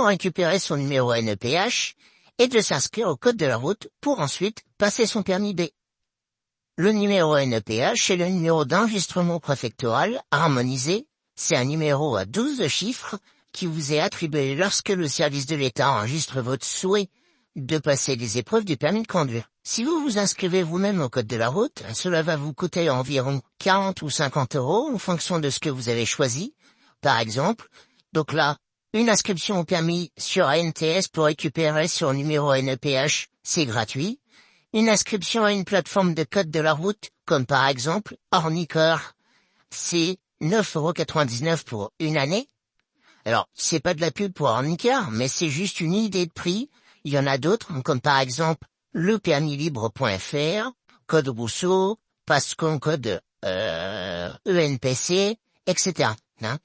pour récupérer son numéro NEPH et de s'inscrire au code de la route pour ensuite passer son permis B. Le numéro NEPH est le numéro d'enregistrement préfectoral harmonisé. C'est un numéro à 12 chiffres qui vous est attribué lorsque le service de l'État enregistre votre souhait de passer les épreuves du permis de conduire. Si vous vous inscrivez vous-même au code de la route, cela va vous coûter environ 40 ou 50 € en fonction de ce que vous avez choisi. Par exemple, donc là, une inscription au permis sur ANTS pour récupérer son numéro NEPH, c'est gratuit. Une inscription à une plateforme de code de la route, comme par exemple Ornicar, c'est 9,99 € pour une année. Alors, c'est pas de la pub pour Ornicar, mais c'est juste une idée de prix. Il y en a d'autres, comme par exemple lepermislibre.fr, Code Rousseau, Pascon Code ENPC, etc. Hein.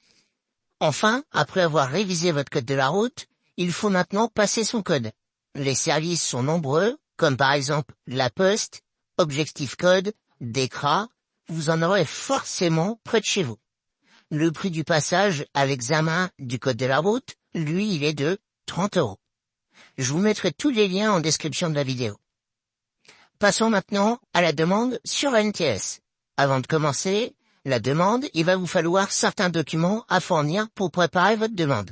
Enfin, après avoir révisé votre code de la route, il faut maintenant passer son code. Les services sont nombreux, comme par exemple La Poste, Objectif Code, DECRA, vous en aurez forcément près de chez vous. Le prix du passage à l'examen du code de la route, lui, il est de 30 €. Je vous mettrai tous les liens en description de la vidéo. Passons maintenant à la demande sur ANTS. Avant de commencer la demande, il va vous falloir certains documents à fournir pour préparer votre demande.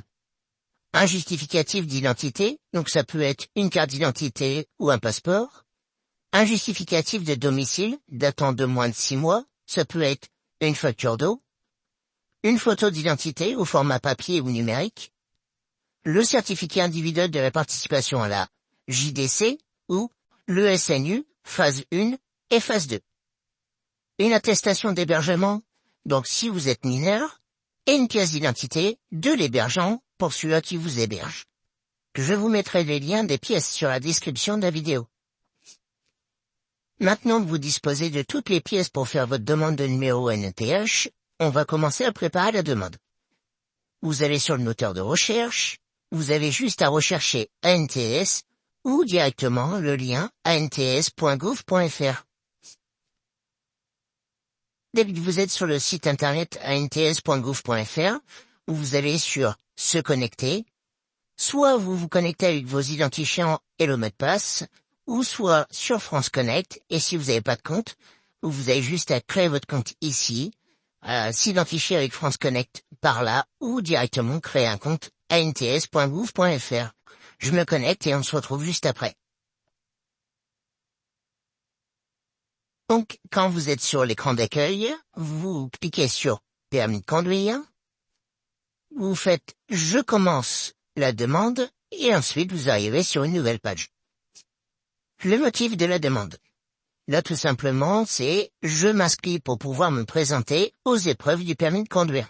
Un justificatif d'identité, donc ça peut être une carte d'identité ou un passeport. Un justificatif de domicile datant de moins de 6 mois, ça peut être une facture d'eau. Une photo d'identité au format papier ou numérique. Le certificat individuel de la participation à la JDC ou le SNU, phase 1 et phase 2. Une attestation d'hébergement, donc si vous êtes mineur, et une pièce d'identité de l'hébergeant pour celui qui vous héberge. Je vous mettrai les liens des pièces sur la description de la vidéo. Maintenant que vous disposez de toutes les pièces pour faire votre demande de numéro NEPH, on va commencer à préparer la demande. Vous allez sur le moteur de recherche, vous avez juste à rechercher ANTS ou directement le lien ants.gouv.fr. Dès que vous êtes sur le site internet ants.gouv.fr, vous allez sur « Se connecter », soit vous vous connectez avec vos identifiants et le mot de passe, ou soit sur France Connect, et si vous n'avez pas de compte, vous avez juste à créer votre compte ici, s'identifier avec France Connect par là, ou directement créer un compte ants.gouv.fr. Je me connecte et on se retrouve juste après. Donc, quand vous êtes sur l'écran d'accueil, vous cliquez sur « Permis de conduire », vous faites « Je commence la demande » et ensuite vous arrivez sur une nouvelle page. Le motif de la demande. Là, tout simplement, c'est « Je m'inscris pour pouvoir me présenter aux épreuves du permis de conduire ».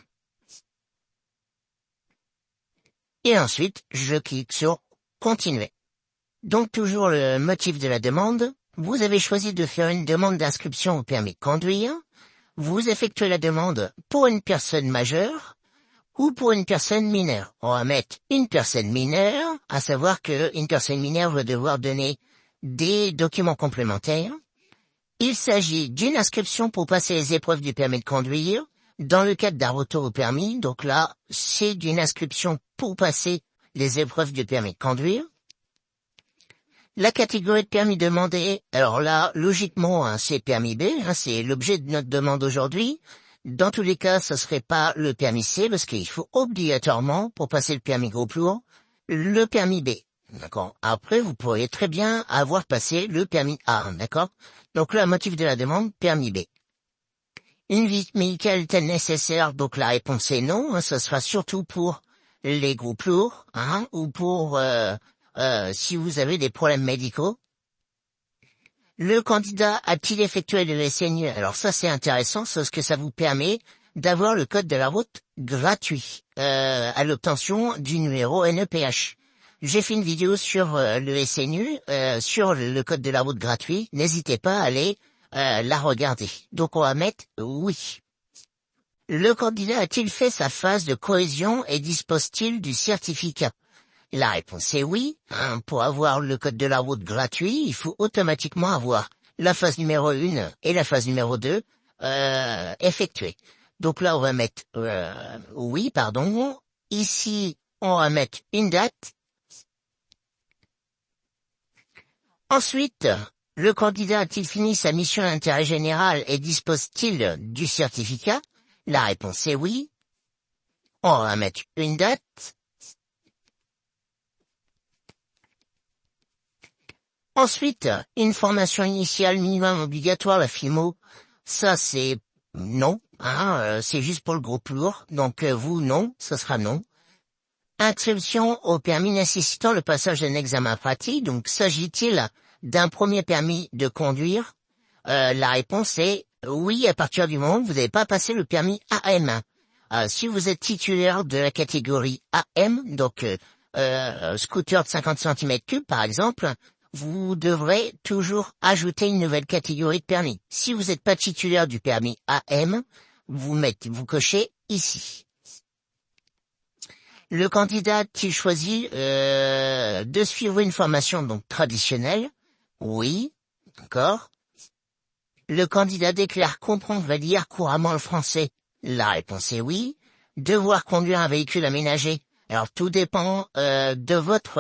Et ensuite, je clique sur « Continuer ». Donc, toujours le motif de la demande. Vous avez choisi de faire une demande d'inscription au permis de conduire. Vous effectuez la demande pour une personne majeure ou pour une personne mineure. On va mettre une personne mineure, à savoir qu'une personne mineure va devoir donner des documents complémentaires. Il s'agit d'une inscription pour passer les épreuves du permis de conduire dans le cadre d'un retour au permis. Donc là, c'est d'une inscription pour passer les épreuves du permis de conduire. La catégorie de permis demandé, alors là, logiquement, c'est permis B, c'est l'objet de notre demande aujourd'hui. Dans tous les cas, ce serait pas le permis C, parce qu'il faut obligatoirement, pour passer le permis groupe lourd, le permis B. D'accord. Après, vous pourriez très bien avoir passé le permis A, d'accord. Donc là, motif de la demande, permis B. Une visite médicale est-elle nécessaire? Donc la réponse est non, ce sera surtout pour les groupes lourds, ou pour... si vous avez des problèmes médicaux. Le candidat a-t-il effectué le SNU? Alors ça c'est intéressant, parce que ça vous permet d'avoir le code de la route gratuit à l'obtention du numéro NEPH. J'ai fait une vidéo sur le SNU, sur le code de la route gratuit. N'hésitez pas à aller la regarder. Donc on va mettre oui. Le candidat a-t-il fait sa phase de cohésion et dispose-t-il du certificat? La réponse est oui. Pour avoir le code de la route gratuit, il faut automatiquement avoir la phase numéro 1 et la phase numéro 2 effectuées. Donc là, on va mettre oui, pardon. Ici, on va mettre une date. Ensuite, le candidat a-t-il fini sa mission d'intérêt général et dispose-t-il du certificat? La réponse est oui. On va mettre une date. Ensuite, une formation initiale minimum obligatoire, la FIMO. Ça, c'est non. C'est juste pour le groupe lourd. Donc, vous, non. Ça sera non. Inscription au permis nécessitant le passage d'un examen pratique. Donc, s'agit-il d'un premier permis de conduire? La réponse est oui à partir du moment où vous n'avez pas passé le permis AM. Si vous êtes titulaire de la catégorie AM, donc scooter de 50 cm3 par exemple, vous devrez toujours ajouter une nouvelle catégorie de permis. Si vous n'êtes pas titulaire du permis AM, vous cochez ici. Le candidat a-t-il choisi de suivre une formation donc traditionnelle? Oui, d'accord. Le candidat déclare comprendre, va lire couramment le français. La réponse est oui. Devoir conduire un véhicule aménagé. Alors tout dépend de votre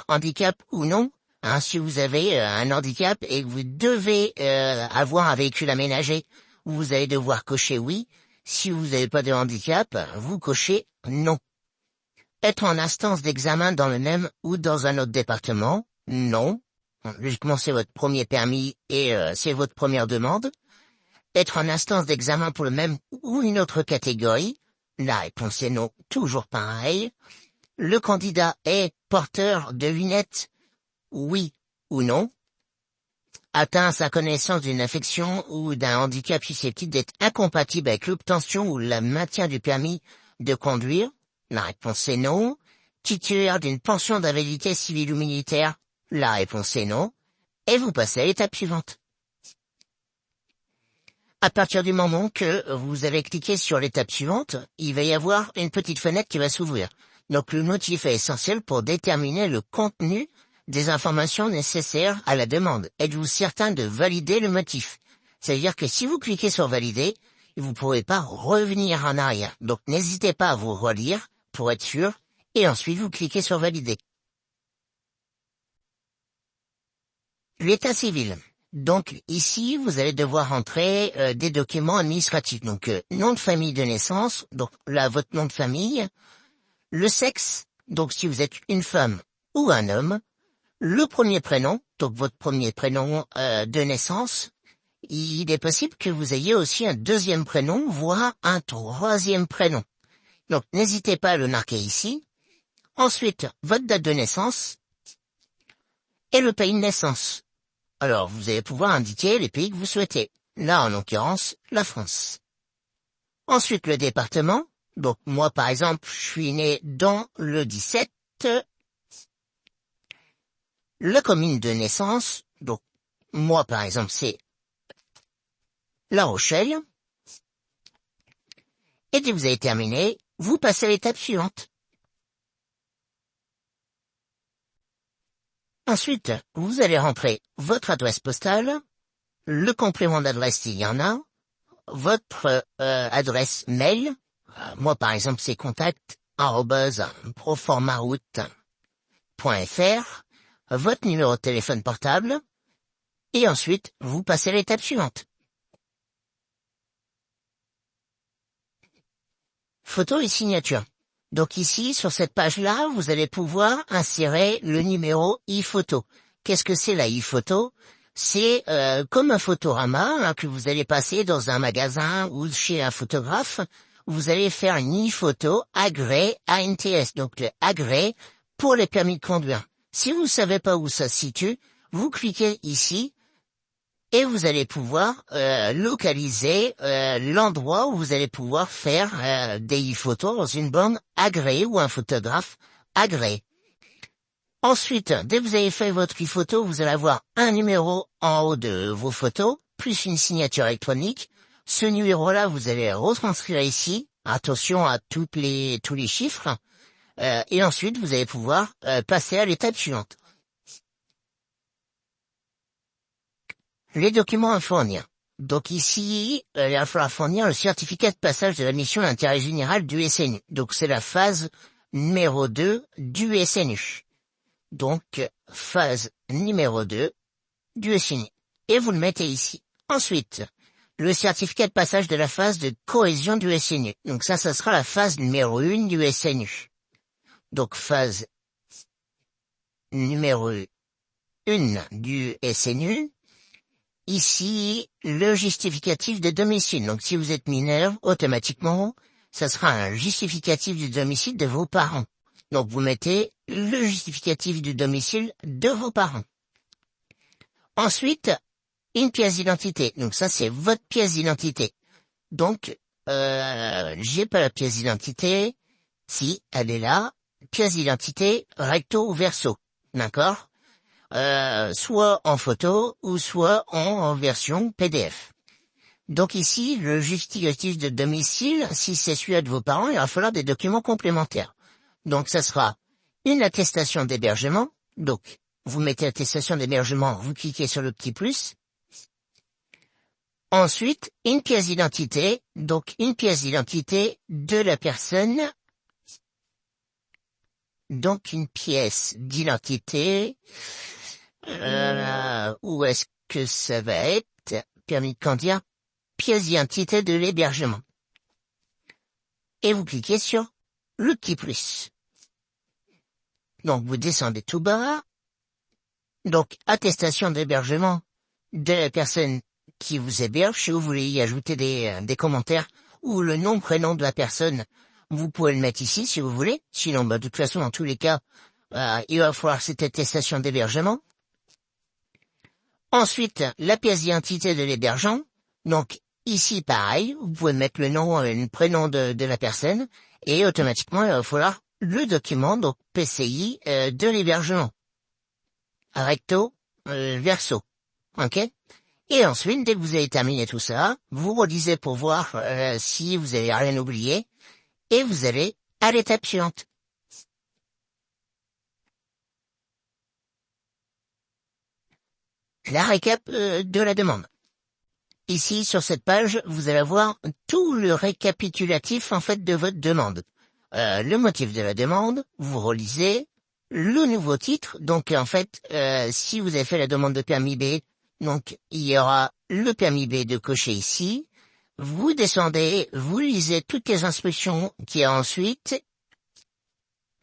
handicap ou non. Si vous avez un handicap et que vous devez avoir un véhicule aménagé, vous allez devoir cocher oui. Si vous n'avez pas de handicap, vous cochez non. Être en instance d'examen dans le même ou dans un autre département? Non. Logiquement, c'est votre premier permis et c'est votre première demande. Être en instance d'examen pour le même ou une autre catégorie? La réponse est non, toujours pareil. Le candidat est porteur de lunettes? Oui ou non. Atteint sa connaissance d'une affection ou d'un handicap susceptible d'être incompatible avec l'obtention ou le maintien du permis de conduire? La réponse est non. Titulaire d'une pension d'invalidité civile ou militaire? La réponse est non. Et vous passez à l'étape suivante. À partir du moment que vous avez cliqué sur l'étape suivante, il va y avoir une petite fenêtre qui va s'ouvrir. Donc le motif est essentiel pour déterminer le contenu des informations nécessaires à la demande. Êtes-vous certain de valider le motif? C'est-à-dire que si vous cliquez sur valider, vous ne pourrez pas revenir en arrière. Donc n'hésitez pas à vous relire pour être sûr, et ensuite vous cliquez sur valider. L'état civil. Donc ici, vous allez devoir entrer des documents administratifs. Donc nom de famille de naissance, donc là votre nom de famille, le sexe, donc si vous êtes une femme ou un homme, le premier prénom, donc votre premier prénom de naissance. Il est possible que vous ayez aussi un deuxième prénom, voire un troisième prénom. Donc n'hésitez pas à le marquer ici. Ensuite, votre date de naissance et le pays de naissance. Alors, vous allez pouvoir indiquer les pays que vous souhaitez. Là, en l'occurrence, la France. Ensuite, le département. Donc, moi, par exemple, je suis né dans le 17. La commune de naissance. Donc, moi, par exemple, c'est La Rochelle. Et dès que vous avez terminé, vous passez à l'étape suivante. Ensuite, vous allez rentrer votre adresse postale, le complément d'adresse s'il y en a, votre adresse mail. Moi, par exemple, c'est contact@proformaroute.fr, votre numéro de téléphone portable, et ensuite, vous passez à l'étape suivante. Photo et signature. Donc ici, sur cette page-là, vous allez pouvoir insérer le numéro e-photo. Qu'est-ce que c'est la e-photo? C'est comme un photorama que vous allez passer dans un magasin ou chez un photographe. Vous allez faire une e-photo agréée ANTS, donc le agréé pour les permis de conduire. Si vous ne savez pas où ça se situe, vous cliquez ici et vous allez pouvoir localiser l'endroit où vous allez pouvoir faire des photos dans une borne agréée ou un photographe agréé. Ensuite, dès que vous avez fait votre e-photo, vous allez avoir un numéro en haut de vos photos, plus une signature électronique. Ce numéro-là, vous allez retranscrire ici. Attention à tous les chiffres. Et ensuite, vous allez pouvoir passer à l'étape suivante. Les documents à fournir. Donc ici, il va falloir fournir le certificat de passage de la mission d'intérêt général du SNU. Donc c'est la phase numéro 2 du SNU. Donc, phase numéro 2 du SNU. Et vous le mettez ici. Ensuite, le certificat de passage de la phase de cohésion du SNU. Donc ça sera la phase numéro 1 du SNU. Donc phase numéro 1 du SNU. Ici, le justificatif de domicile. Donc si vous êtes mineur, automatiquement, ça sera un justificatif du domicile de vos parents. Donc vous mettez le justificatif du domicile de vos parents. Ensuite, une pièce d'identité. Donc ça, c'est votre pièce d'identité. Donc, j'ai pas la pièce d'identité. Si, elle est là. Pièce d'identité recto ou verso. D'accord? Soit en photo ou soit en version PDF. Donc ici, le justificatif de domicile, si c'est celui de vos parents, il va falloir des documents complémentaires. Donc ça sera une attestation d'hébergement. Donc, vous mettez attestation d'hébergement, vous cliquez sur le petit plus. Ensuite, une pièce d'identité. Donc, une pièce d'identité de la personne. Donc, une pièce d'identité. Où est-ce que ça va être? Permis de conduire. Pièce d'identité de l'hébergement. Et vous cliquez sur le petit plus. Donc, vous descendez tout bas. Donc, attestation d'hébergement de la personne qui vous héberge. Si vous voulez y ajouter des commentaires ou le nom, prénom de la personne, vous pouvez le mettre ici si vous voulez. Sinon, de toute façon, dans tous les cas, il va falloir cette attestation d'hébergement. Ensuite, la pièce d'identité de l'hébergeant. Donc, ici, pareil, vous pouvez mettre le nom et le prénom de la personne. Et automatiquement, il va falloir le document, donc PCI, de l'hébergement. Recto, verso. Ok? Et ensuite, dès que vous avez terminé tout ça, vous relisez pour voir si vous avez rien oublié. Et vous allez à l'étape suivante. La récap de la demande. Ici, sur cette page, vous allez voir tout le récapitulatif, en fait, de votre demande. Le motif de la demande, vous relisez, le nouveau titre, donc en fait, si vous avez fait la demande de permis B, donc il y aura le permis B de cocher ici, vous descendez, vous lisez toutes les instructions qu'il y a ensuite,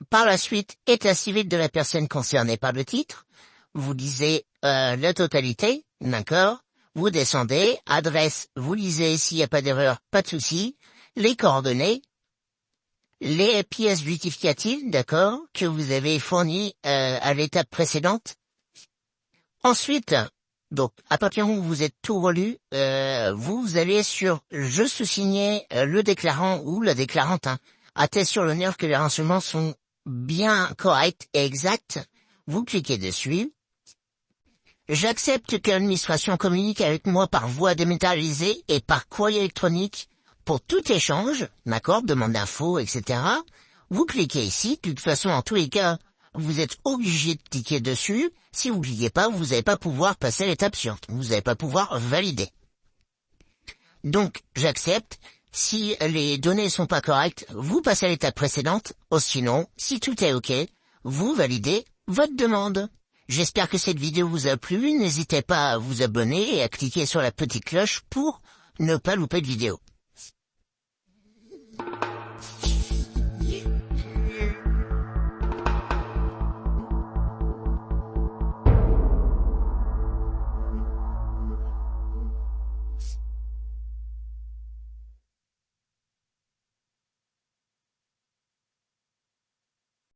par la suite, état civil de la personne concernée par le titre, vous lisez la totalité, d'accord? Vous descendez, adresse, vous lisez s'il n'y a pas d'erreur, pas de souci, les coordonnées, les pièces justificatives, d'accord, que vous avez fournies à l'étape précédente. Ensuite, donc, à partir du moment où vous êtes tout relu, vous allez sur « Je sous-signer le déclarant ou la déclarante, atteste sur l'honneur que les renseignements sont bien corrects et exacts ». Vous cliquez dessus. J'accepte que l'administration communique avec moi par voie dématérialisée et par courrier électronique pour tout échange, d'accord, demande d'infos, etc. Vous cliquez ici, de toute façon, en tous les cas, vous êtes obligé de cliquer dessus. Si vous cliquez pas, vous n'allez pas pouvoir passer à l'étape suivante. Vous n'allez pas pouvoir valider. Donc, j'accepte. Si les données sont pas correctes, vous passez à l'étape précédente. Ou sinon, si tout est OK, vous validez votre demande. J'espère que cette vidéo vous a plu. N'hésitez pas à vous abonner et à cliquer sur la petite cloche pour ne pas louper de vidéo.